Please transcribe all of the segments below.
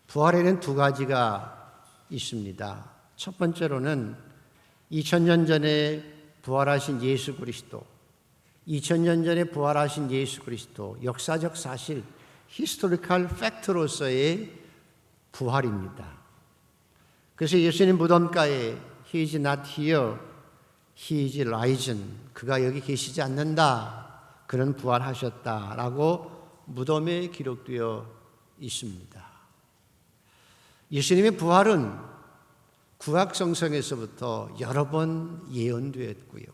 부활에는 두 가지가 있습니다. 첫 번째로는 2000년 전에 부활하신 예수 그리스도, 2000년 전에 부활하신 예수 그리스도, 역사적 사실, 히스토리컬 팩트로서의 부활입니다. 그래서 예수님 무덤가에 He is not here, He is risen. 그가 여기 계시지 않는다. 그는 부활하셨다라고 무덤에 기록되어 있습니다. 예수님의 부활은 구약성서에서부터 여러 번 예언되었고요.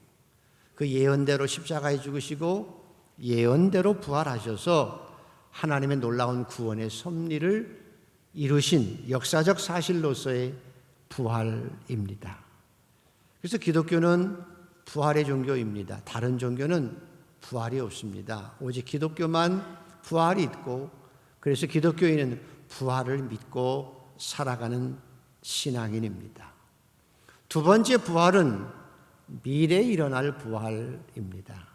그 예언대로 십자가에 죽으시고 예언대로 부활하셔서 하나님의 놀라운 구원의 섭리를 이루신 역사적 사실로서의 부활입니다. 그래서 기독교는 부활의 종교입니다. 다른 종교는 부활이 없습니다. 오직 기독교만 부활이 있고, 그래서 기독교인은 부활을 믿고 살아가는 신앙인입니다. 두 번째 부활은 미래에 일어날 부활입니다.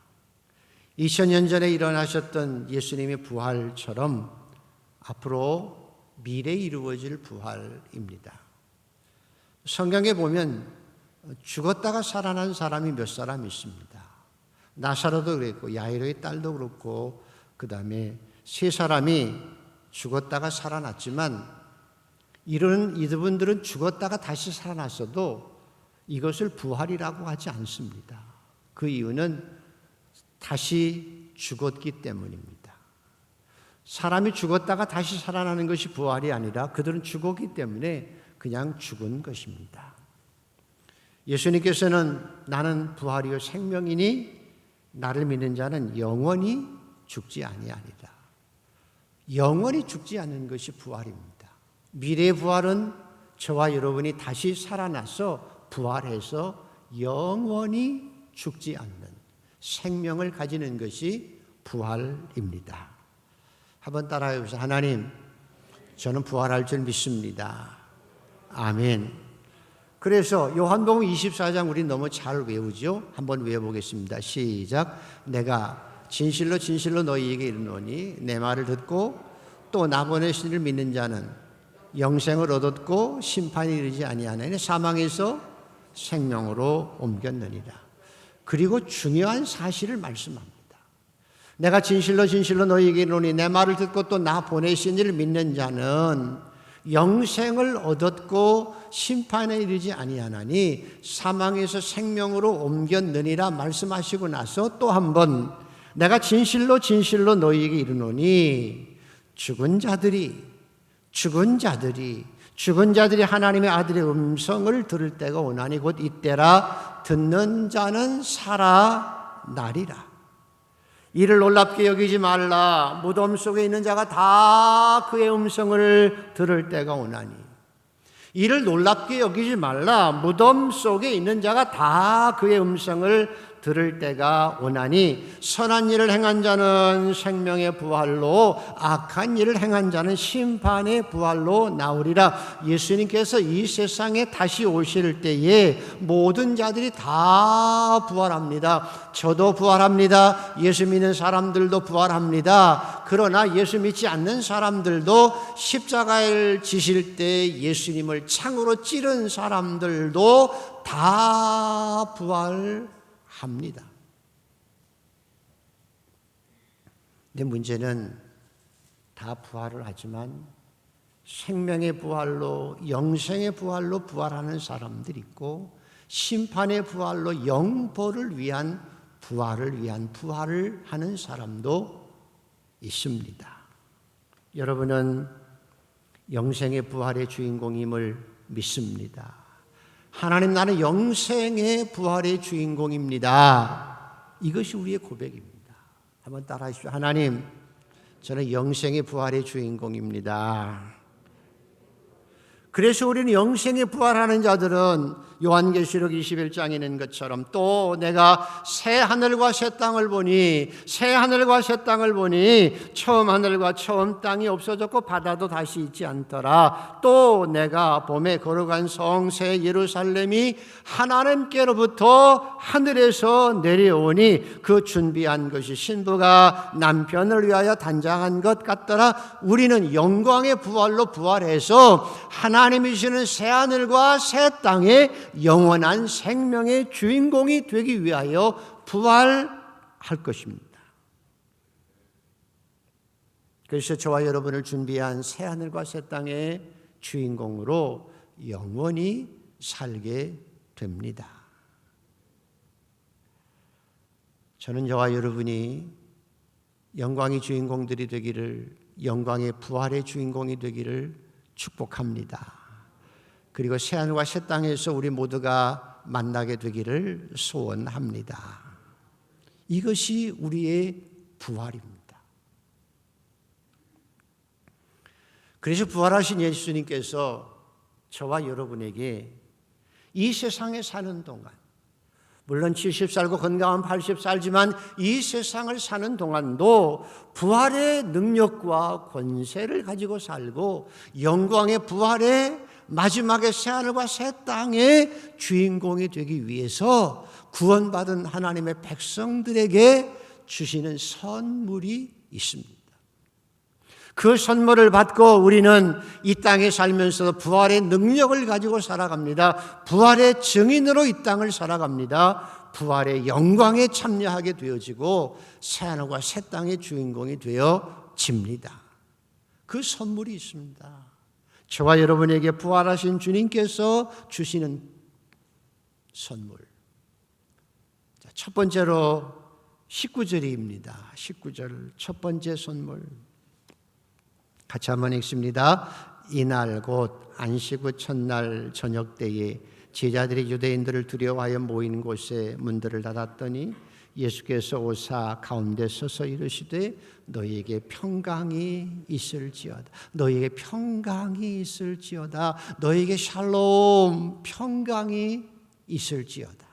2000년 전에 일어나셨던 예수님의 부활처럼 앞으로 미래에 이루어질 부활입니다. 성경에 보면 죽었다가 살아난 사람이 몇 사람 있습니다. 나사로도 그랬고 야이로의 딸도 그렇고 그 다음에 세 사람이 죽었다가 살아났지만 이분들은 죽었다가 다시 살아났어도 이것을 부활이라고 하지 않습니다. 그 이유는 다시 죽었기 때문입니다. 사람이 죽었다가 다시 살아나는 것이 부활이 아니라 그들은 죽었기 때문에 그냥 죽은 것입니다. 예수님께서는 나는 부활이요 생명이니 나를 믿는 자는 영원히 죽지 아니하리라. 영원히 죽지 않는 것이 부활입니다. 미래의 부활은 저와 여러분이 다시 살아나서 부활해서 영원히 죽지 않는 생명을 가지는 것이 부활입니다. 한번 따라해 보세요. 하나님, 저는 부활할 줄 믿습니다. 아멘. 그래서 요한복음 24장 우리 너무 잘 외우죠? 한번 외워보겠습니다. 시작. 내가 진실로 진실로 너희에게 이르노니 내 말을 듣고 또 나 보내신 이를 믿는 자는 영생을 얻었고 심판이 이르지 아니하나니 사망에서 생명으로 옮겼느니라. 그리고 중요한 사실을 말씀합니다. 내가 진실로 진실로 너희에게 이르노니 내 말을 듣고 또 나 보내신 이를 믿는 자는 영생을 얻었고 심판에 이르지 아니하나니 사망에서 생명으로 옮겼느니라 말씀하시고 나서 또 한 번 내가 진실로 진실로 너희에게 이르노니 죽은 자들이 하나님의 아들의 음성을 들을 때가 오나니 곧 이때라. 듣는 자는 살아나리라. 이를 놀랍게 여기지 말라. 무덤 속에 있는 자가 다 그의 음성을 들을 때가 오나니. 이를 놀랍게 여기지 말라. 무덤 속에 있는 자가 다 그의 음성을 들을 때가 오나니 선한 일을 행한 자는 생명의 부활로 악한 일을 행한 자는 심판의 부활로 나오리라. 예수님께서 이 세상에 다시 오실 때에 모든 자들이 다 부활합니다. 저도 부활합니다. 예수 믿는 사람들도 부활합니다. 그러나 예수 믿지 않는 사람들도 십자가를 지실 때 예수님을 창으로 찌른 사람들도 다 부활합니다. 근데 문제는 다 부활을 하지만 생명의 부활로, 영생의 부활로 부활하는 사람들이 있고 심판의 부활로 영벌을 위한 부활을 하는 사람도 있습니다. 여러분은 영생의 부활의 주인공임을 믿습니다. 하나님, 나는 영생의 부활의 주인공입니다. 이것이 우리의 고백입니다. 한번 따라하십시오. 하나님, 저는 영생의 부활의 주인공입니다. 그래서 우리는 영생의 부활하는 자들은 요한계시록 21장에 있는 것처럼 또 내가 새 하늘과 새 땅을 보니 새 하늘과 새 땅을 보니 처음 하늘과 처음 땅이 없어졌고 바다도 다시 있지 않더라. 또 내가 봄에 걸어간 성 새 예루살렘이 하나님께로부터 하늘에서 내려오니 그 준비한 것이 신부가 남편을 위하여 단장한 것 같더라. 우리는 영광의 부활로 부활해서 하나님이시는 새 하늘과 새 땅의 영원한 생명의 주인공이 되기 위하여 부활할 것입니다. 그래서 저와 여러분을 준비한 새 하늘과 새 땅의 주인공으로 영원히 살게 됩니다. 저는 저와 여러분이 영광의 주인공들이 되기를, 영광의 부활의 주인공이 되기를 축복합니다. 그리고 새하늘과 새 땅에서 우리 모두가 만나게 되기를 소원합니다. 이것이 우리의 부활입니다. 그래서 부활하신 예수님께서 저와 여러분에게 이 세상에 사는 동안, 물론 70살고 건강한 80살지만 이 세상을 사는 동안도 부활의 능력과 권세를 가지고 살고 영광의 부활의 마지막에 새하늘과 새 땅의 주인공이 되기 위해서 구원받은 하나님의 백성들에게 주시는 선물이 있습니다. 그 선물을 받고 우리는 이 땅에 살면서 부활의 능력을 가지고 살아갑니다. 부활의 증인으로 이 땅을 살아갑니다. 부활의 영광에 참여하게 되어지고 새하늘과 새 땅의 주인공이 되어집니다. 그 선물이 있습니다. 저와 여러분에게 부활하신 주님께서 주시는 선물. 첫 번째로 19절입니다. 19절 첫 번째 선물. 같이 한번 읽습니다. 이날 곧 안식 후 첫날 저녁 때에 제자들이 유대인들을 두려워하여 모인 곳에 문들을 닫았더니 예수께서 오사 가운데 서서 이르시되 너희에게 평강이 있을지어다. 너희에게 평강이 있을지어다. 너희에게 샬롬 평강이 있을지어다.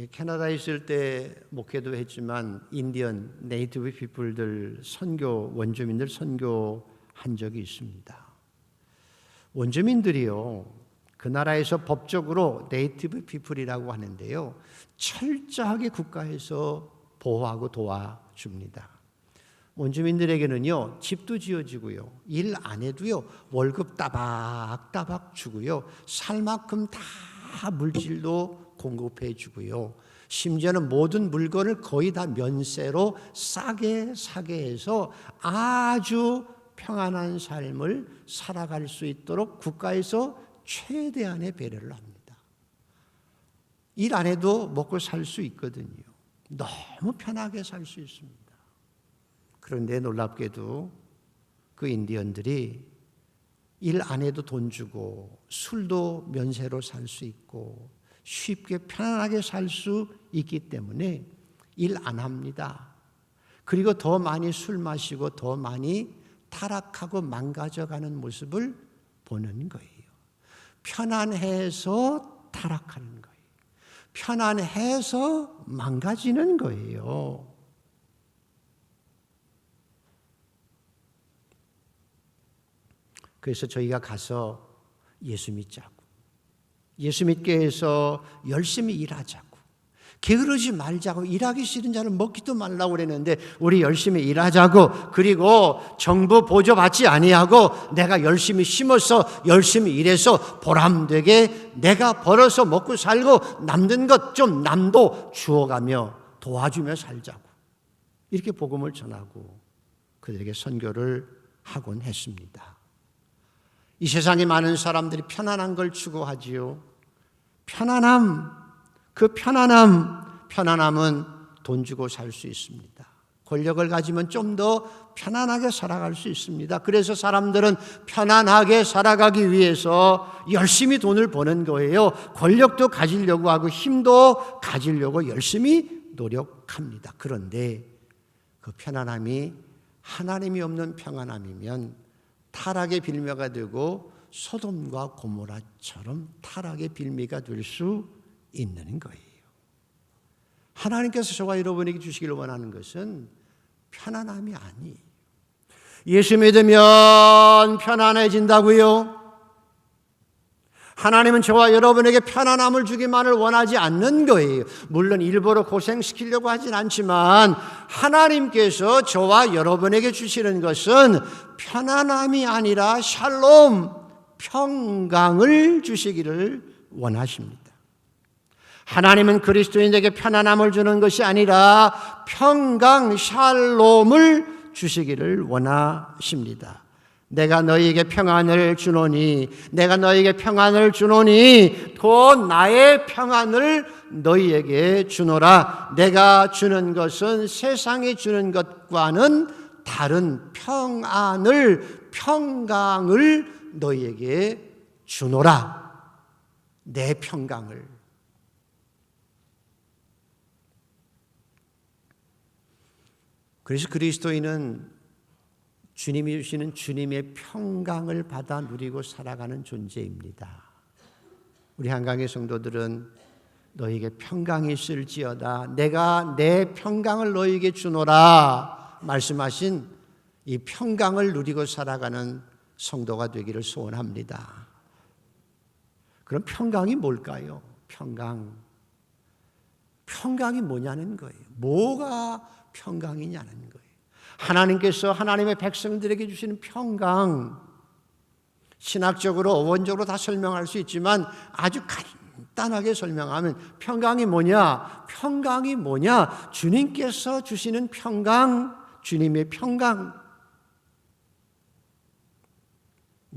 캐나다에 있을 때 목회도 했지만 인디언 네이티브 피플들 선교, 원주민들 선교한 적이 있습니다. 원주민들이요, 그 나라에서 법적으로 네이티브 피플이라고 하는데요, 철저하게 국가에서 보호하고 도와줍니다. 원주민들에게는요, 집도 지어지고요, 일 안 해도요, 월급 따박따박 주고요, 살 만큼 다 물질도 공급해 주고요, 심지어는 모든 물건을 거의 다 면세로 싸게 사게 해서 아주 평안한 삶을 살아갈 수 있도록 국가에서 최대한의 배려를 합니다. 일 안 해도 먹고 살 수 있거든요. 너무 편하게 살 수 있습니다. 그런데 놀랍게도 그 인디언들이 일 안 해도 돈 주고 술도 면세로 살 수 있고 쉽게 편안하게 살 수 있기 때문에 일 안 합니다. 그리고 더 많이 술 마시고 더 많이 타락하고 망가져가는 모습을 보는 거예요. 편안해서 타락하는 거예요. 편안해서 망가지는 거예요. 그래서 저희가 가서 예수 믿자고, 예수 믿게 해서 열심히 일하자고, 게으르지 말자고, 일하기 싫은 자는 먹기도 말라고 그랬는데 우리 열심히 일하자고, 그리고 정부 보조 받지 아니하고 내가 열심히 심어서 열심히 일해서 보람되게 내가 벌어서 먹고 살고 남는 것 좀 남도 주어가며 도와주며 살자고, 이렇게 복음을 전하고 그들에게 선교를 하곤 했습니다. 이 세상에 많은 사람들이 편안한 걸 추구하지요. 편안함, 그 편안함은 돈 주고 살 수 있습니다. 권력을 가지면 좀 더 편안하게 살아갈 수 있습니다. 그래서 사람들은 편안하게 살아가기 위해서 열심히 돈을 버는 거예요. 권력도 가지려고 하고 힘도 가지려고 열심히 노력합니다. 그런데 그 편안함이 하나님이 없는 평안함이면 타락의 빌미가 되고 소돔과 고모라처럼 타락의 빌미가 될 수 있는 거예요. 하나님께서 저와 여러분에게 주시기를 원하는 것은 편안함이 아니에요. 예수 믿으면 편안해진다고요? 하나님은 저와 여러분에게 편안함을 주기만을 원하지 않는 거예요. 물론 일부러 고생시키려고 하진 않지만 하나님께서 저와 여러분에게 주시는 것은 편안함이 아니라 샬롬, 평강을 주시기를 원하십니다. 하나님은 그리스도인에게 편안함을 주는 것이 아니라 평강, 샬롬을 주시기를 원하십니다. 내가 너희에게 평안을 주노니 내가 너희에게 평안을 주노니 곧 나의 평안을 너희에게 주노라. 내가 주는 것은 세상이 주는 것과는 다른 평안을 평강을 너희에게 주노라. 내 평강을. 그래서 그리스도인은 주님이 주시는 주님의 평강을 받아 누리고 살아가는 존재입니다. 우리 한강의 성도들은 너희에게 평강이 있을지어다. 내가 내 평강을 너희에게 주노라 말씀하신 이 평강을 누리고 살아가는 성도가 되기를 소원합니다. 그럼 평강이 뭘까요? 평강이 뭐냐는 거예요. 뭐가 평강이냐는 거예요. 하나님께서 하나님의 백성들에게 주시는 평강, 신학적으로 어원적으로 다 설명할 수 있지만 아주 간단하게 설명하면 평강이 뭐냐? 평강이 뭐냐? 주님께서 주시는 평강, 주님의 평강.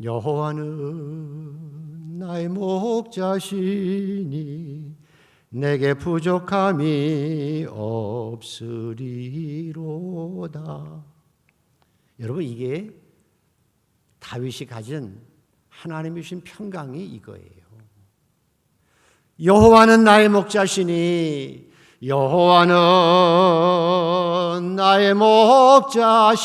여호와는 나의 목자시니 내게 부족함이 없으리로다. 여러분, 이게 다윗이 가진 하나님이 주신 평강이 이거예요. 여호와는 나의 목자시니 여호와는 나의 목자시니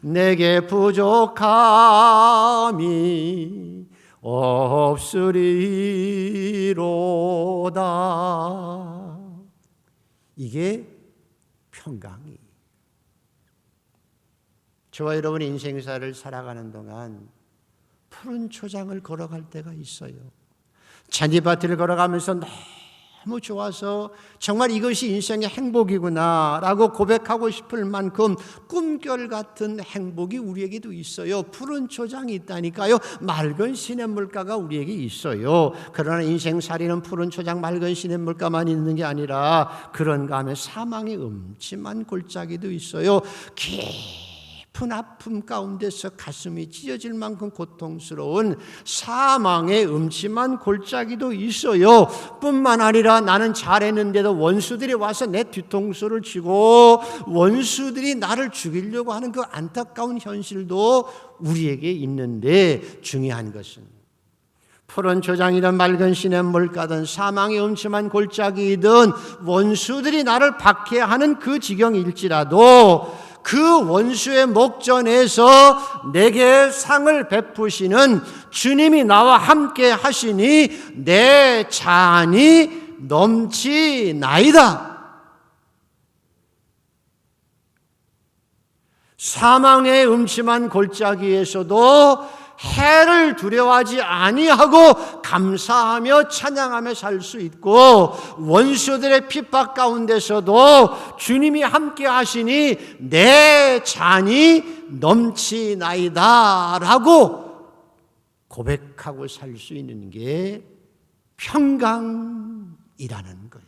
내게 부족함이 없으리로다. 이게 평강이. 저와 여러분의 인생사를 살아가는 동안 푸른 초장을 걸어갈 때가 있어요. 잔디밭을 걸어가면서 너무 좋아서 정말 이것이 인생의 행복이구나 라고 고백하고 싶을 만큼 꿈결 같은 행복이 우리에게도 있어요. 푸른 초장이 있다니까요. 맑은 시냇물가가 우리에게 있어요. 그러나 인생살이는 푸른 초장 맑은 시냇물가만 있는 게 아니라 그런가 하면 사망의 음침한 골짜기도 있어요. 깊은 아픔 가운데서 가슴이 찢어질 만큼 고통스러운 사망의 음침한 골짜기도 있어요. 뿐만 아니라 나는 잘했는데도 원수들이 와서 내 뒤통수를 치고 원수들이 나를 죽이려고 하는 그 안타까운 현실도 우리에게 있는데, 중요한 것은 푸른 초장이든 맑은 시냇물가든 사망의 음침한 골짜기이든 원수들이 나를 박해하는 그 지경일지라도 그 원수의 목전에서 내게 상을 베푸시는 주님이 나와 함께 하시니 내 잔이 넘치나이다. 사망의 음침한 골짜기에서도 해를 두려워하지 아니하고 감사하며 찬양하며 살 수 있고, 원수들의 핍박 가운데서도 주님이 함께 하시니 내 잔이 넘치나이다 라고 고백하고 살 수 있는 게 평강이라는 거예요.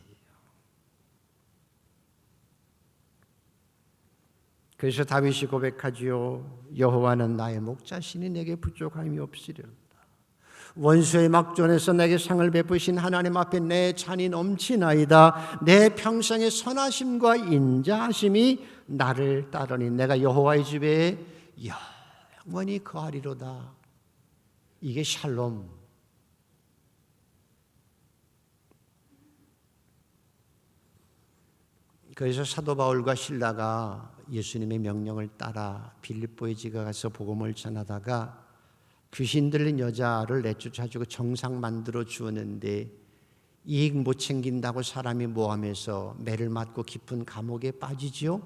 그래서 다윗이 고백하지요. 여호와는 나의 목자시니 내게 부족함이 없으리로다. 원수의 막전에서 내게 상을 베푸신 하나님 앞에 내 잔이 넘치나이다. 내 평생의 선하심과 인자하심이 나를 따르니 내가 여호와의 집에 영원히 거하리로다. 이게 샬롬. 그래서 사도 바울과 실라가 예수님의 명령을 따라 빌립보에 가서 복음을 전하다가 귀신 들린 여자를 내쫓아주고 정상 만들어 주었는데 이익 못 챙긴다고 사람이 모함해서 매를 맞고 깊은 감옥에 빠지지요?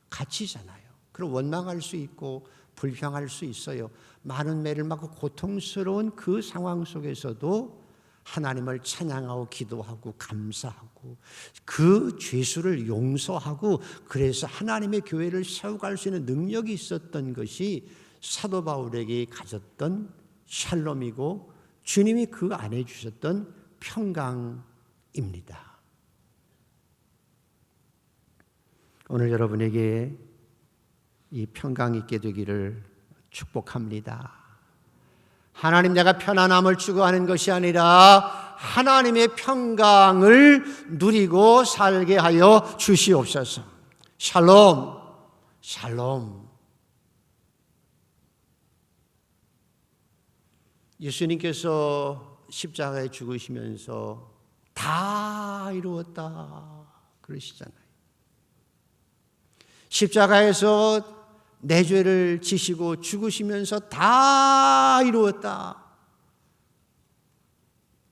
갇히잖아요. 그럼 원망할 수 있고 불평할 수 있어요. 많은 매를 맞고 고통스러운 그 상황 속에서도 하나님을 찬양하고 기도하고 감사하고 그 죄수를 용서하고 그래서 하나님의 교회를 세워갈 수 있는 능력이 있었던 것이 사도 바울에게 가졌던 샬롬이고 주님이 그 안에 주셨던 평강입니다. 오늘 여러분에게 이 평강 있게 되기를 축복합니다. 하나님 내가 편안함을 추구하는 것이 아니라 하나님의 평강을 누리고 살게 하여 주시옵소서. 샬롬, 샬롬. 예수님께서 십자가에 죽으시면서 다 이루었다 그러시잖아요. 십자가에서 내 죄를 지시고 죽으시면서 다 이루었다.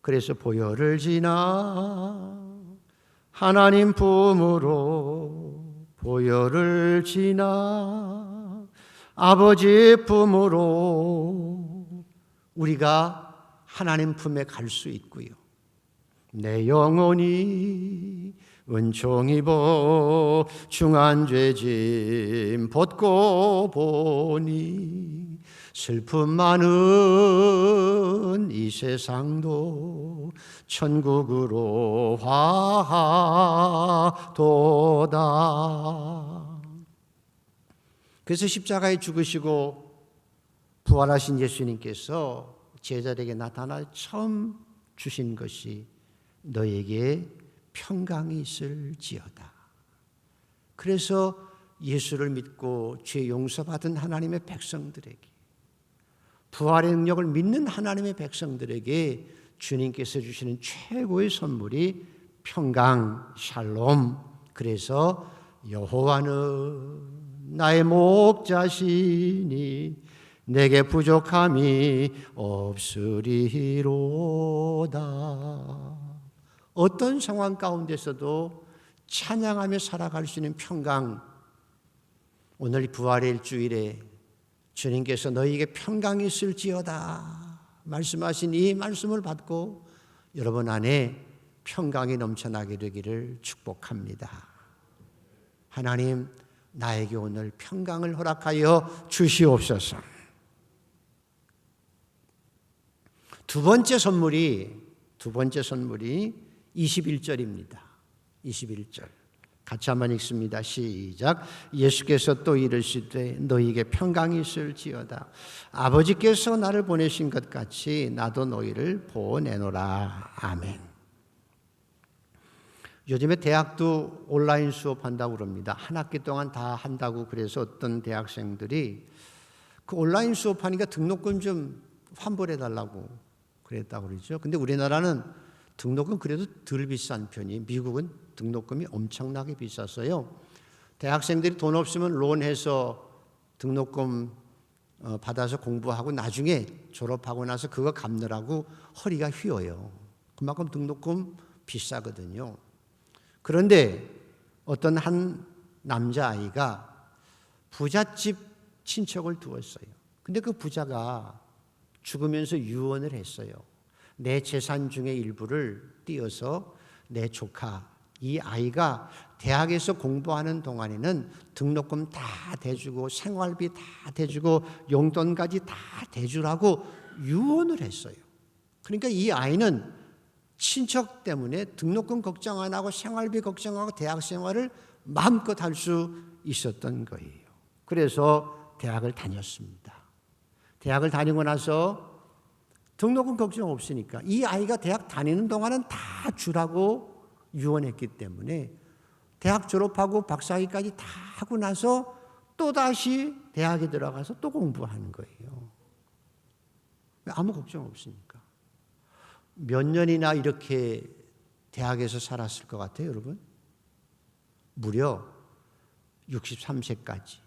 그래서 보혈을 지나 하나님 품으로 보혈을 지나 아버지 품으로 우리가 하나님 품에 갈 수 있고요. 내 영혼이 은총 입어 중한 죄짐 벗고 보니 슬픔 많은 이 세상도 천국으로 화하도다. 그래서 십자가에 죽으시고 부활하신 예수님께서 제자들에게 나타나 처음 주신 것이 너에게 평강이 있을지어다. 그래서 예수를 믿고 죄 용서받은 하나님의 백성들에게 부활의 능력을 믿는 하나님의 백성들에게 주님께서 주시는 최고의 선물이 평강, 샬롬. 그래서 여호와는 나의 목자시니 내게 부족함이 없으리로다. 어떤 상황 가운데서도 찬양하며 살아갈 수 있는 평강. 오늘 부활의 일주일에 주님께서 너희에게 평강이 있을지어다 말씀하신 이 말씀을 받고 여러분 안에 평강이 넘쳐나게 되기를 축복합니다. 하나님, 나에게 오늘 평강을 허락하여 주시옵소서. 두 번째 선물이 21절입니다. 21절. 같이 한번 읽습니다. 시작. 예수께서 또 이르시되 너희에게 평강이 있을지어다. 아버지께서 나를 보내신 것 같이 나도 너희를 보내노라. 아멘. 요즘에 대학도 온라인 수업한다고 그럽니다. 한 학기 동안 다 한다고 그래서 어떤 대학생들이 그 온라인 수업하니까 등록금 좀 환불해달라고 그랬다고 그러죠. 근데 우리나라는 등록금 그래도 덜 비싼 편이, 미국은 등록금이 엄청나게 비싸서요. 대학생들이 돈 없으면 론해서 등록금 받아서 공부하고 나중에 졸업하고 나서 그거 갚느라고 허리가 휘어요. 그만큼 등록금 비싸거든요. 그런데 어떤 한 남자아이가 부잣집 친척을 두었어요. 근데 그 부자가 죽으면서 유언을 했어요. 내 재산 중의 일부를 띄어서 내 조카, 이 아이가 대학에서 공부하는 동안에는 등록금 다 대주고 생활비 다 대주고 용돈까지 다 대주라고 유언을 했어요. 그러니까 이 아이는 친척 때문에 등록금 걱정 안 하고 생활비 걱정하고 대학 생활을 마음껏 할 수 있었던 거예요. 그래서 대학을 다녔습니다. 대학을 다니고 나서 등록금 걱정 없으니까 이 아이가 대학 다니는 동안은 다 주라고 유언했기 때문에 대학 졸업하고 박사학위까지 다 하고 나서 또다시 대학에 들어가서 또 공부하는 거예요. 아무 걱정 없으니까. 몇 년이나 이렇게 대학에서 살았을 것 같아요, 여러분? 무려 63세까지.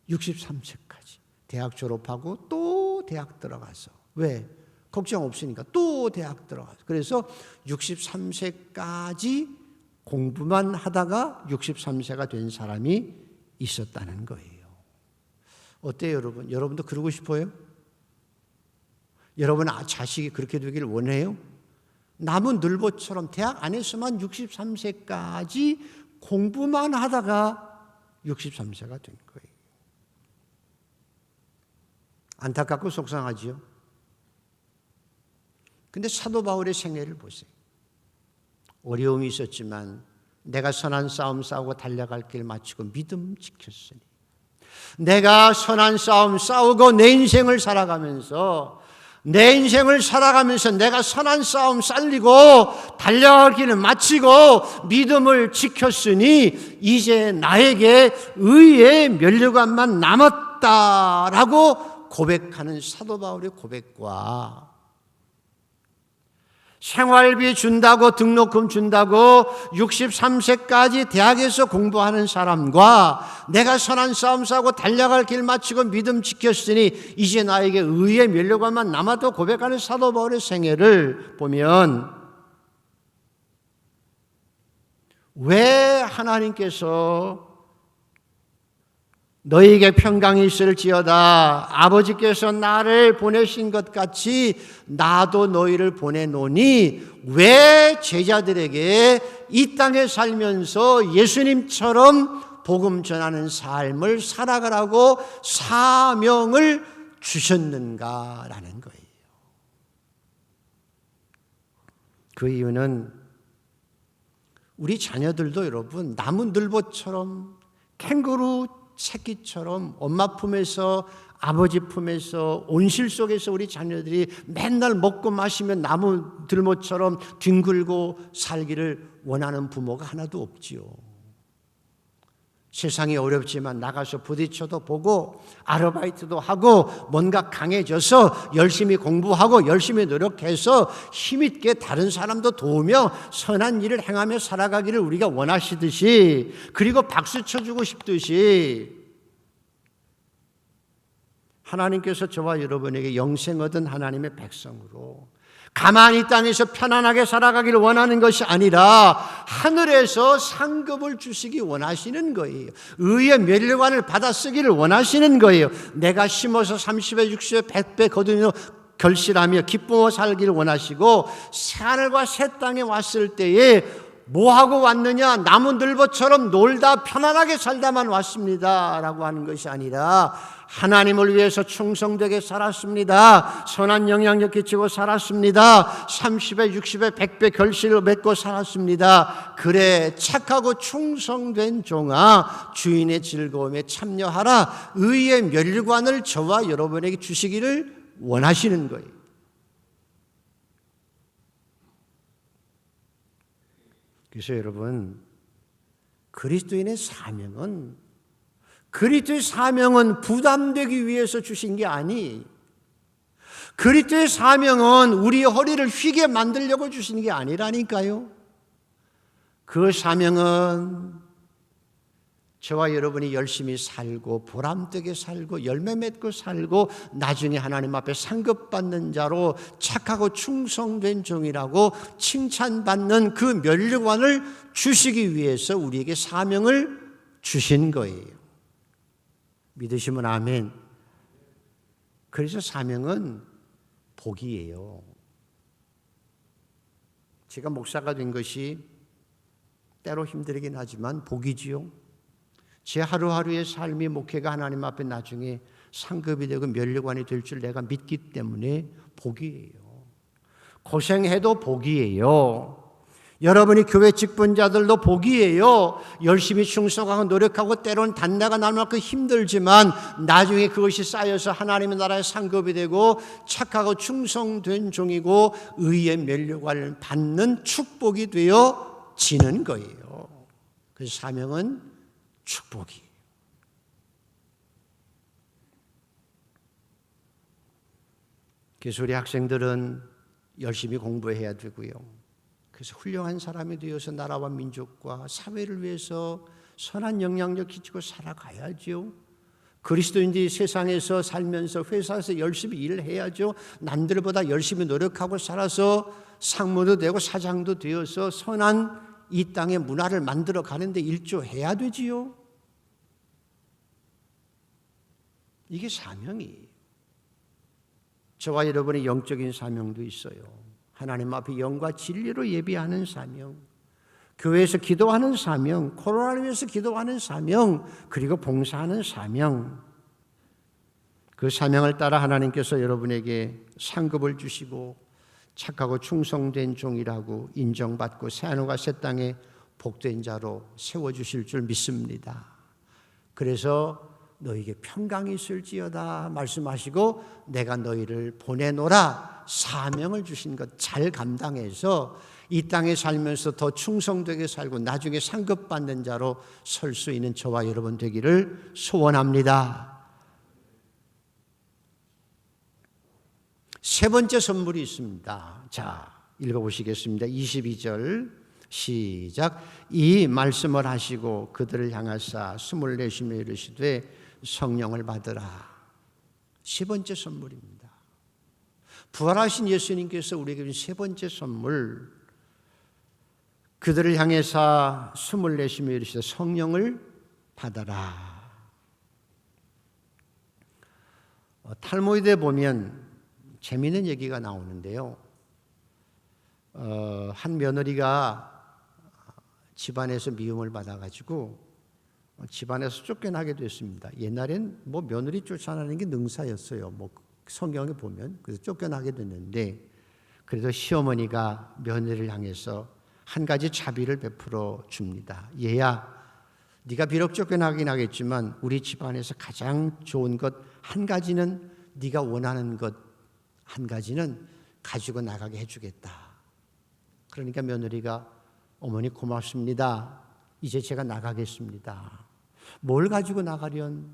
63세까지. 대학 졸업하고 또 대학 들어가서. 왜? 걱정 없으니까 또 대학 들어가서. 그래서 63세까지 공부만 하다가 63세가 된 사람이 있었다는 거예요. 어때요, 여러분? 여러분도 그러고 싶어요? 여러분 자식이 그렇게 되길 원해요? 남은 늘보처럼 대학 안에서만 63세까지 공부만 하다가 63세가 된 거예요. 안타깝고 속상하지요. 근데 사도 바울의 생애를 보세요. 어려움이 있었지만 내가 선한 싸움 싸우고 달려갈 길 마치고 믿음 지켰으니, 내가 선한 싸움 싸우고 내 인생을 살아가면서 내가 선한 싸움 살리고 달려갈 길을 마치고 믿음을 지켰으니 이제 나에게 의의 면류관만 남았다라고 고백하는 사도 바울의 고백과, 생활비 준다고 등록금 준다고 63세까지 대학에서 공부하는 사람과 내가 선한 싸움 싸고 달려갈 길 마치고 믿음 지켰으니 이제 나에게 의의 면류관만 남아도 고백하는 사도 바울의 생애를 보면, 왜 하나님께서 너희에게 평강이 있을지어다 아버지께서 나를 보내신 것 같이 나도 너희를 보내노니, 왜 제자들에게 이 땅에 살면서 예수님처럼 복음 전하는 삶을 살아가라고 사명을 주셨는가라는 거예요. 그 이유는 우리 자녀들도 여러분 나무늘보처럼 캥거루 새끼처럼 엄마 품에서 아버지 품에서 온실 속에서 우리 자녀들이 맨날 먹고 마시면 나무 들모처럼 뒹굴고 살기를 원하는 부모가 하나도 없지요. 세상이 어렵지만 나가서 부딪혀도 보고 아르바이트도 하고 뭔가 강해져서 열심히 공부하고 열심히 노력해서 힘있게 다른 사람도 도우며 선한 일을 행하며 살아가기를 우리가 원하시듯이, 그리고 박수 쳐주고 싶듯이, 하나님께서 저와 여러분에게 영생 얻은 하나님의 백성으로 가만히 땅에서 편안하게 살아가기를 원하는 것이 아니라 하늘에서 상급을 주시기 원하시는 거예요. 의의 면류관을 받아 쓰기를 원하시는 거예요. 내가 심어서 30배, 60배, 100배 거두며 결실하며 기쁨으로 살기를 원하시고, 새하늘과 새 땅에 왔을 때에 뭐하고 왔느냐? 나무늘보처럼 놀다 편안하게 살다만 왔습니다 라고 하는 것이 아니라 하나님을 위해서 충성되게 살았습니다. 선한 영향력 끼치고 살았습니다. 30배, 60배, 100배 결실을 맺고 살았습니다. 그래, 착하고 충성된 종아, 주인의 즐거움에 참여하라. 의의 면류관을 저와 여러분에게 주시기를 원하시는 거예요. 그래서 여러분, 그리스도인의 사명은 부담되기 위해서 주신 게 아니에요. 그리스도의 사명은 우리의 허리를 휘게 만들려고 주신 게 아니라니까요. 그 사명은 저와 여러분이 열심히 살고 보람되게 살고 열매 맺고 살고 나중에 하나님 앞에 상급받는 자로 착하고 충성된 종이라고 칭찬받는 그 면류관을 주시기 위해서 우리에게 사명을 주신 거예요. 믿으시면 아멘. 그래서 사명은 복이에요. 제가 목사가 된 것이 때로 힘들긴 하지만 복이지요. 제 하루하루의 삶이 목회가 하나님 앞에 나중에 상급이 되고 면류관이 될 줄 내가 믿기 때문에 복이에요. 고생해도 복이에요. 여러분이 교회 직분자들도 복이에요. 열심히 충성하고 노력하고 때로는 단내가 날 만큼 힘들지만 나중에 그것이 쌓여서 하나님의 나라의 상급이 되고 착하고 충성된 종이고 의의 면류관을 받는 축복이 되어지는 거예요. 그래서 사명은 축복이. 그래서 우리 학생들은 열심히 공부해야 되고요. 그래서 훌륭한 사람이 되어서 나라와 민족과 사회를 위해서 선한 영향력 끼치고 살아가야죠. 그리스도인들이 세상에서 살면서 회사에서 열심히 일을 해야죠. 남들보다 열심히 노력하고 살아서 상무도 되고 사장도 되어서 선한 이 땅의 문화를 만들어 가는데 일조해야 되지요. 이게 사명이에요. 저와 여러분의 영적인 사명도 있어요. 하나님 앞에 영과 진리로 예비하는 사명, 교회에서 기도하는 사명, 코로나를 위해서 기도하는 사명, 그리고 봉사하는 사명. 그 사명을 따라 하나님께서 여러분에게 상급을 주시고 착하고 충성된 종이라고 인정받고 새하늘과 새 땅에 복된 자로 세워주실 줄 믿습니다. 그래서 너희에게 평강이 있을지어다 말씀하시고 내가 너희를 보내노라 사명을 주신 것 잘 감당해서 이 땅에 살면서 더 충성되게 살고 나중에 상급받는 자로 설 수 있는 저와 여러분 되기를 소원합니다. 세 번째 선물이 있습니다. 자, 읽어보시겠습니다. 22절 시작. 이 말씀을 하시고 그들을 향하사 숨을 내쉬며 이르시되 성령을 받으라. 세 번째 선물입니다. 부활하신 예수님께서 우리에게 준 세 번째 선물, 그들을 향해서 숨을 내쉬며 이르시되 성령을 받아라. 탈무드에 보면 재미있는 얘기가 나오는데요. 한 며느리가 집안에서 미움을 받아가지고 집안에서 쫓겨나게 됐습니다. 옛날엔 뭐 며느리 쫓아나는 게 능사였어요. 뭐 성경에 보면 그래서 쫓겨나게 됐는데, 그래서 시어머니가 며느리를 향해서 한 가지 자비를 베풀어 줍니다. 얘야, 네가 비록 쫓겨나긴 하겠지만 우리 집안에서 가장 좋은 것 한 가지는, 네가 원하는 것 한 가지는 가지고 나가게 해주겠다. 그러니까 며느리가 어머니 고맙습니다. 이제 제가 나가겠습니다. 뭘 가지고 나가련?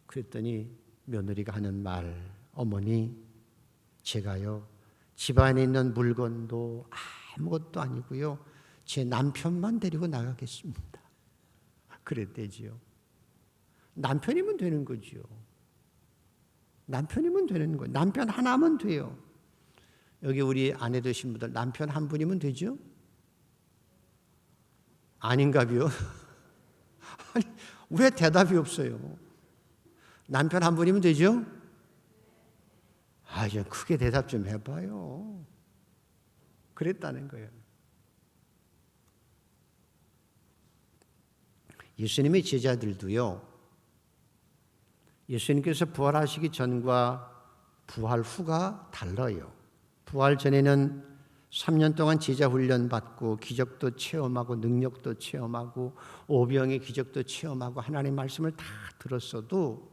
그랬더니 며느리가 하는 말, 어머니 제가요 집안에 있는 물건도 아무것도 아니고요 제 남편만 데리고 나가겠습니다. 그랬대지요. 남편이면 되는 거지요. 남편이면 되는 거예요. 남편 하나면 돼요. 여기 우리 아내 되신 분들 남편 한 분이면 되죠? 아닌가요? 아니, 왜 대답이 없어요? 남편 한 분이면 되죠? 좀 크게 대답 좀 해봐요. 그랬다는 거예요. 예수님의 제자들도요, 예수님께서 부활하시기 전과 부활 후가 달라요. 부활 전에는 3년 동안 제자 훈련 받고 기적도 체험하고 능력도 체험하고 오병의 기적도 체험하고 하나님의 말씀을 다 들었어도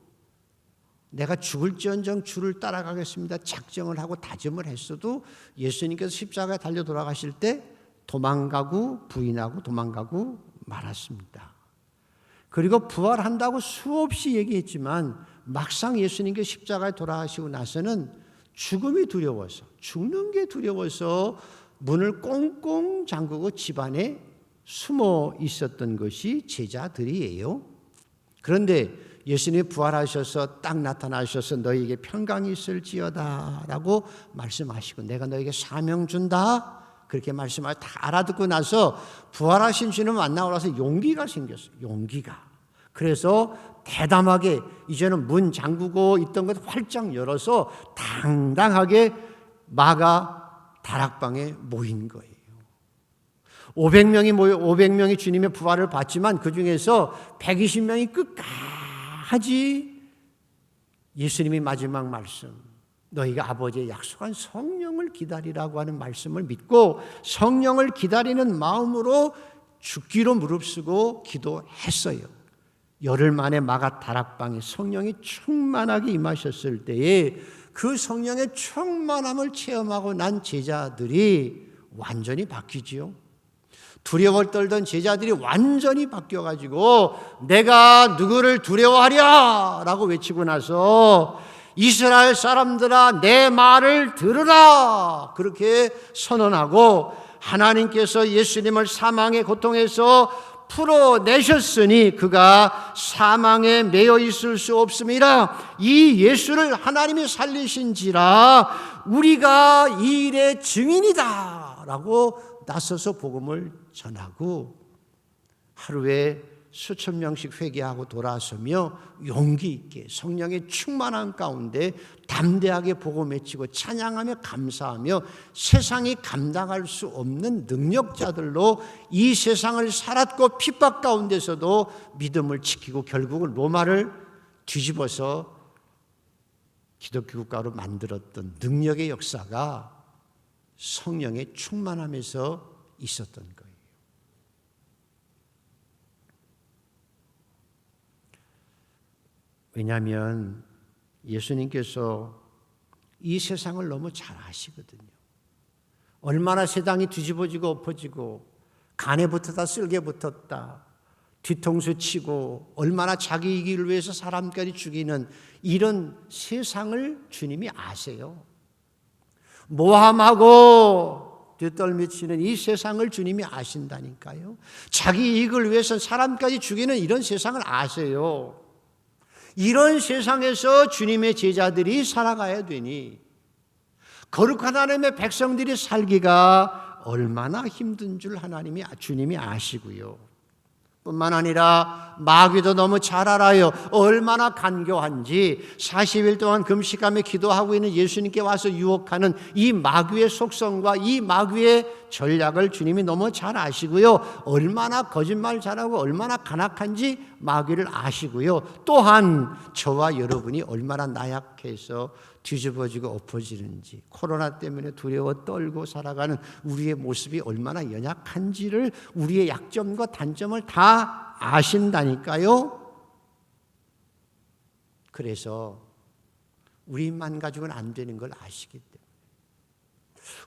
내가 죽을지언정 주를 따라가겠습니다 작정을 하고 다짐을 했어도 예수님께서 십자가에 달려 돌아가실 때 도망가고 부인하고 도망가고 말았습니다. 그리고 부활한다고 수없이 얘기했지만 막상 예수님께 십자가에 돌아가시고 나서는 죽음이 두려워서, 죽는 게 두려워서 문을 꽁꽁 잠그고 집안에 숨어 있었던 것이 제자들이에요. 그런데 예수님이 부활하셔서 딱 나타나셔서 너희에게 평강이 있을지어다 라고 말씀하시고 내가 너희에게 사명 준다 그렇게 말씀하시고 다 알아듣고 나서 부활하신 주님 만나고 나서 용기가 생겼어요. 용기가. 그래서 대담하게 이제는 문 잠그고 있던 것 활짝 열어서 당당하게 마가 다락방에 모인 거예요. 500명이 주님의 부활을 봤지만 그 중에서 120명이 끝까지 예수님이 마지막 말씀, 너희가 아버지의 약속한 성령을 기다리라고 하는 말씀을 믿고 성령을 기다리는 마음으로 죽기로 무릅쓰고 기도했어요. 열흘 만에 마가 다락방에 성령이 충만하게 임하셨을 때에 그 성령의 충만함을 체험하고 난 제자들이 완전히 바뀌지요. 두려워 떨던 제자들이 완전히 바뀌어가지고 내가 누구를 두려워하랴 라고 외치고 나서 이스라엘 사람들아 내 말을 들으라 그렇게 선언하고 하나님께서 예수님을 사망의 고통에서 풀어내셨으니 그가 사망에 매여 있을 수 없음이라. 이 예수를 하나님이 살리신지라 우리가 이 일의 증인이다 라고 나서서 복음을 전하고, 하루에 수천 명씩 회개하고 돌아서며 용기 있게 성령의 충만한 가운데 담대하게 복음 외치고 찬양하며 감사하며 세상이 감당할 수 없는 능력자들로 이 세상을 살았고, 핍박 가운데서도 믿음을 지키고 결국은 로마를 뒤집어서 기독교 국가로 만들었던 능력의 역사가 성령의 충만함에서 있었던 거예요. 왜냐하면 예수님께서 이 세상을 너무 잘 아시거든요. 얼마나 세상이 뒤집어지고 엎어지고 간에 붙었다 쓸개 붙었다 뒤통수 치고 얼마나 자기 이익을 위해서 사람까지 죽이는 이런 세상을 주님이 아세요. 모함하고 뒷덜미치는 이 세상을 주님이 아신다니까요. 자기 이익을 위해서 사람까지 죽이는 이런 세상을 아세요. 이런 세상에서 주님의 제자들이 살아가야 되니 거룩한 하나님의 백성들이 살기가 얼마나 힘든 줄 주님이 아시고요. 뿐만 아니라 마귀도 너무 잘 알아요. 얼마나 간교한지. 40일 동안 금식하며 기도하고 있는 예수님께 와서 유혹하는 이 마귀의 속성과 이 마귀의 전략을 주님이 너무 잘 아시고요. 얼마나 거짓말 잘하고 얼마나 간악한지 마귀를 아시고요. 또한 저와 여러분이 얼마나 나약해서 뒤집어지고 엎어지는지, 코로나 때문에 두려워 떨고 살아가는 우리의 모습이 얼마나 연약한지를, 우리의 약점과 단점을 다 아신다니까요. 그래서 우리만 가지고는 안 되는 걸 아시기 때문에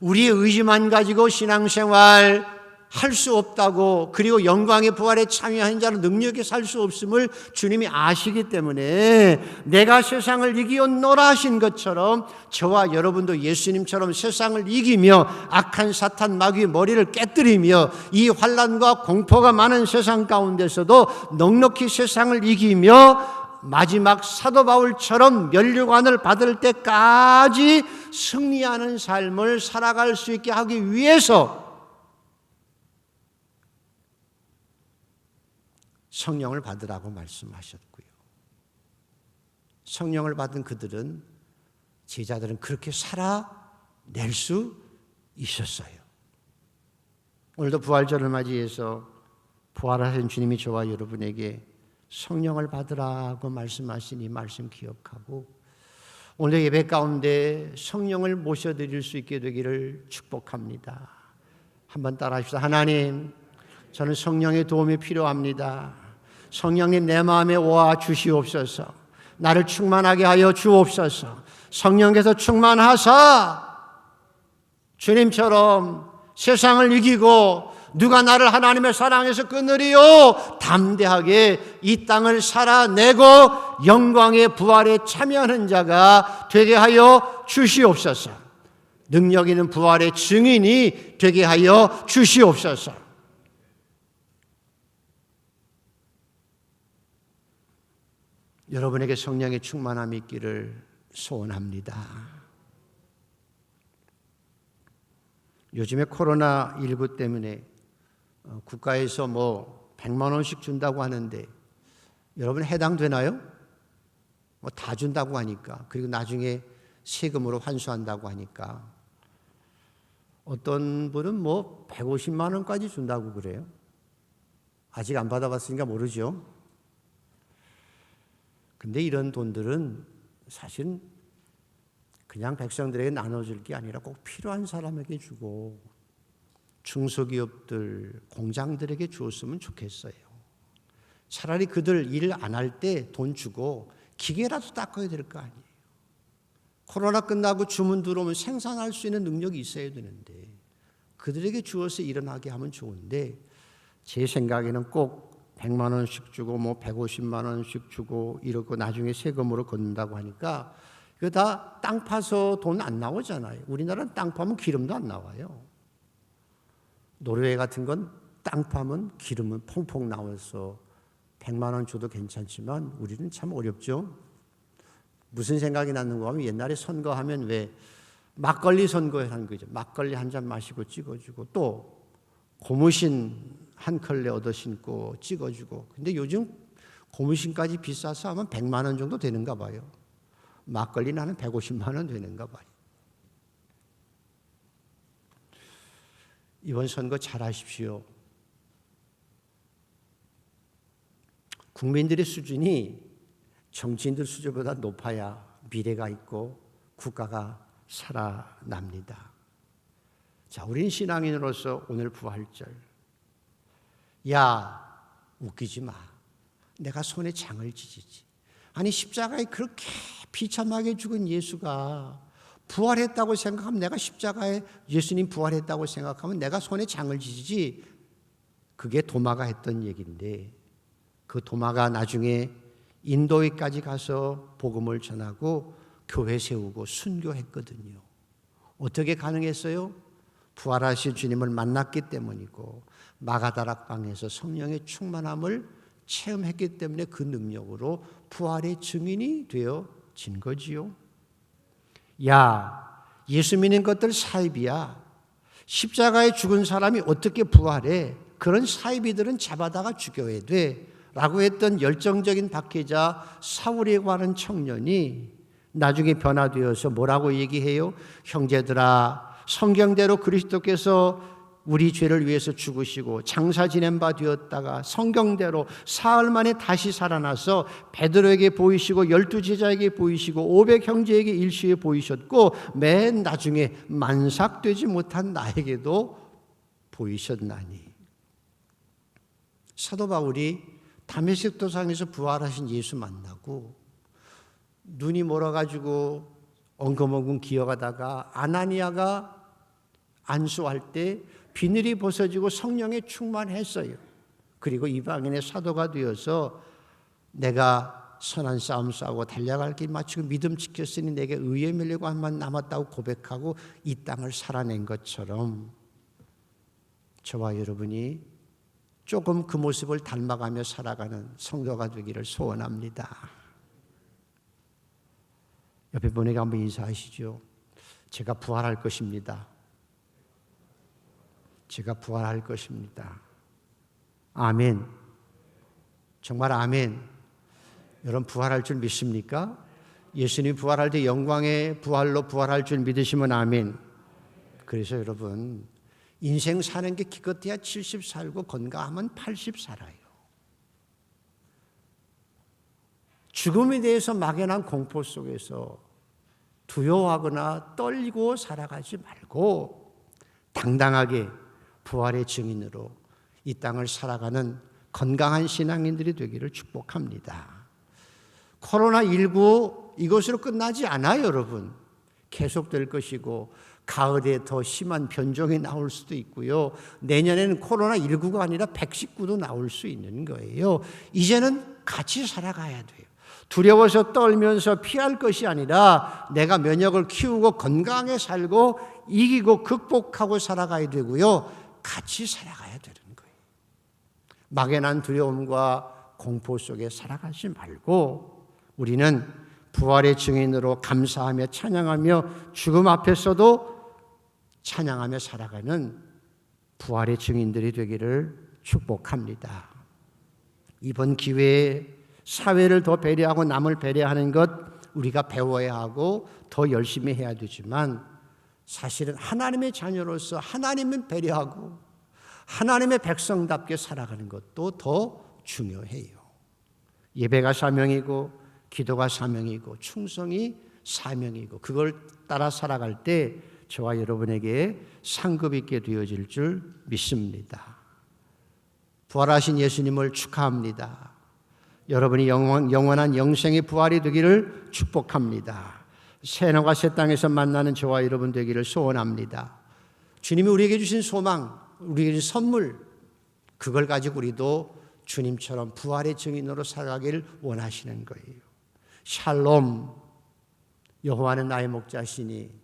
우리의 의지만 가지고 신앙생활 할 수 없다고, 그리고 영광의 부활에 참여한 자는 능력에 살 수 없음을 주님이 아시기 때문에 내가 세상을 이기었노라 하신 것처럼 저와 여러분도 예수님처럼 세상을 이기며 악한 사탄 마귀의 머리를 깨뜨리며 이 환난과 공포가 많은 세상 가운데서도 넉넉히 세상을 이기며 마지막 사도 바울처럼 면류관을 받을 때까지 승리하는 삶을 살아갈 수 있게 하기 위해서 성령을 받으라고 말씀하셨고요. 성령을 받은 그들은, 제자들은 그렇게 살아낼 수 있었어요. 오늘도 부활절을 맞이해서 부활하신 주님이 저와 여러분에게 성령을 받으라고 말씀하신 이 말씀 기억하고, 오늘 예배 가운데 성령을 모셔드릴 수 있게 되기를 축복합니다. 한번 따라합시다. 하나님, 저는 성령의 도움이 필요합니다. 성령님, 내 마음에 와 주시옵소서. 나를 충만하게 하여 주옵소서. 성령께서 충만하사 주님처럼 세상을 이기고 누가 나를 하나님의 사랑에서 끊으리요, 담대하게 이 땅을 살아내고 영광의 부활에 참여하는 자가 되게 하여 주시옵소서. 능력 있는 부활의 증인이 되게 하여 주시옵소서. 여러분에게 성령의 충만함이 있기를 소원합니다. 요즘에 코로나19 때문에 국가에서 100만 원씩 준다고 하는데 여러분 해당되나요? 다 준다고 하니까, 그리고 나중에 세금으로 환수한다고 하니까 어떤 분은 150만 원까지 준다고 그래요. 아직 안 받아봤으니까 모르죠. 근데 이런 돈들은 사실 그냥 백성들에게 나눠줄 게 아니라 꼭 필요한 사람에게 주고 중소기업들, 공장들에게 주었으면 좋겠어요. 차라리 그들 일 안 할 때 돈 주고 기계라도 닦아야 될 거 아니에요. 코로나 끝나고 주문 들어오면 생산할 수 있는 능력이 있어야 되는데 그들에게 주어서 일어나게 하면 좋은데, 제 생각에는 꼭 100만 원씩 주고 150만 원씩 주고 이러고 나중에 세금으로 걷는다고 하니까 이거 다 땅 파서 돈 안 나오잖아요. 우리나라는 땅 파면 기름도 안 나와요. 노르웨이 같은 건 땅 파면 기름은 퐁퐁 나와서 100만 원 줘도 괜찮지만 우리는 참 어렵죠. 무슨 생각이 나는가 하면 옛날에 선거하면 왜 막걸리 선거하는 거죠. 막걸리 한 잔 마시고 찍어주고 또 고무신 한 컬레 얻어 신고 찍어주고. 근데 요즘 고무신까지 비싸서 하면 100만 원 정도 되는가 봐요. 막걸리는 한 150만 원 되는가 봐요. 이번 선거 잘 하십시오. 국민들의 수준이 정치인들 수준보다 높아야 미래가 있고 국가가 살아납니다. 자, 우린 신앙인으로서 오늘 부활절. 야, 웃기지 마. 내가 손에 장을 지지지. 아니 십자가에 그렇게 비참하게 죽은 예수가 부활했다고 생각하면 내가 십자가에 예수님 부활했다고 생각하면 내가 손에 장을 지지지. 그게 도마가 했던 얘기인데 그 도마가 나중에 인도에까지 가서 복음을 전하고 교회 세우고 순교했거든요. 어떻게 가능했어요? 부활하신 주님을 만났기 때문이고 마가다락방에서 성령의 충만함을 체험했기 때문에 그 능력으로 부활의 증인이 되어진 거지요. 야, 예수 믿는 것들 사입이야. 십자가에 죽은 사람이 어떻게 부활해? 그런 사이비들은 잡아다가 죽여야 돼 라고 했던 열정적인 박해자 사울이라고 하는 청년이 나중에 변화되어서 뭐라고 얘기해요? 형제들아, 성경대로 그리스도께서 우리 죄를 위해서 죽으시고 장사 지낸 바 되었다가 성경대로 사흘 만에 다시 살아나서 베드로에게 보이시고 12 제자에게 보이시고 500 형제에게 일시에 보이셨고 맨 나중에 만삭되지 못한 나에게도 보이셨나니. 사도 바울이 다메섹 도상에서 부활하신 예수 만나고 눈이 멀어가지고 엉금엉금 기어가다가 아나니아가 안수할 때 비늘이 벗어지고 성령에 충만했어요. 그리고 이방인의 사도가 되어서 내가 선한 싸움 싸우고 달려갈 길 마치고 믿음 지켰으니 내게 의에 밀리고 한만 남았다고 고백하고 이 땅을 살아낸 것처럼 저와 여러분이 조금 그 모습을 닮아가며 살아가는 성도가 되기를 소원합니다. 옆에 분에게 한번 인사하시죠. 제가 부활할 것입니다. 제가 부활할 것입니다. 아멘. 정말 아멘. 여러분 부활할 줄 믿습니까? 예수님 부활할 때 영광의 부활로 부활할 줄 믿으시면 아멘. 그래서 여러분 인생 사는 게 기껏해야 70 살고 건강하면 80 살아요. 죽음에 대해서 막연한 공포 속에서 두려워하거나 떨리고 살아가지 말고 당당하게 부활의 증인으로 이 땅을 살아가는 건강한 신앙인들이 되기를 축복합니다. 코로나19 이것으로 끝나지 않아요, 여러분. 계속될 것이고 가을에 더 심한 변종이 나올 수도 있고요. 내년에는 코로나19가 아니라 119도 나올 수 있는 거예요. 이제는 같이 살아가야 돼요. 두려워서 떨면서 피할 것이 아니라 내가 면역을 키우고 건강하게 살고 이기고 극복하고 살아가야 되고요. 같이 살아가야 되는 거예요. 막연한 두려움과 공포 속에 살아가지 말고 우리는 부활의 증인으로 감사하며 찬양하며 죽음 앞에서도 찬양하며 살아가는 부활의 증인들이 되기를 축복합니다. 이번 기회에 사회를 더 배려하고 남을 배려하는 것 우리가 배워야 하고 더 열심히 해야 되지만 사실은 하나님의 자녀로서 하나님을 배려하고 하나님의 백성답게 살아가는 것도 더 중요해요. 예배가 사명이고 기도가 사명이고 충성이 사명이고 그걸 따라 살아갈 때 저와 여러분에게 상급 있게 되어질 줄 믿습니다. 부활하신 예수님을 축하합니다. 여러분이 영원한 영생의 부활이 되기를 축복합니다. 새 하늘과 새 땅에서 만나는 저와 여러분 되기를 소원합니다. 주님이 우리에게 주신 소망, 우리에게 주신 선물, 그걸 가지고 우리도 주님처럼 부활의 증인으로 살아가기를 원하시는 거예요. 샬롬, 여호와는 나의 목자시니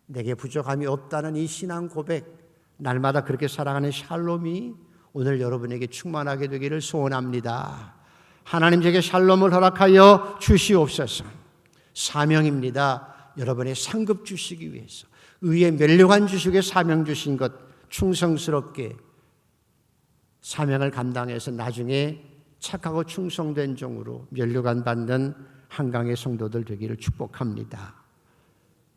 내게 부족함이 없다는 이 신앙 고백, 날마다 그렇게 살아가는 샬롬이 오늘 여러분에게 충만하게 되기를 소원합니다. 하나님 제게 샬롬을 허락하여 주시옵소서. 사명입니다. 여러분의 상급 주시기 위해서 의의 멸류관 주시기에 사명 주신 것 충성스럽게 사명을 감당해서 나중에 착하고 충성된 종으로 멸류관 받는 한강의 성도들 되기를 축복합니다.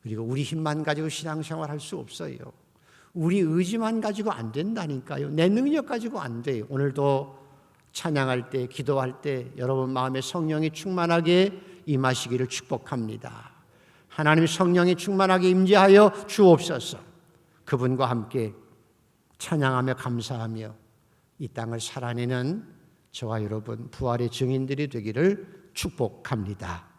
그리고 우리 힘만 가지고 신앙생활 할 수 없어요. 우리 의지만 가지고 안 된다니까요. 내 능력 가지고 안 돼요. 오늘도 찬양할 때, 기도할 때 여러분 마음에 성령이 충만하게 임하시기를 축복합니다. 하나님 성령이 충만하게 임재하여 주옵소서. 그분과 함께 찬양하며 감사하며 이 땅을 살아내는 저와 여러분 부활의 증인들이 되기를 축복합니다.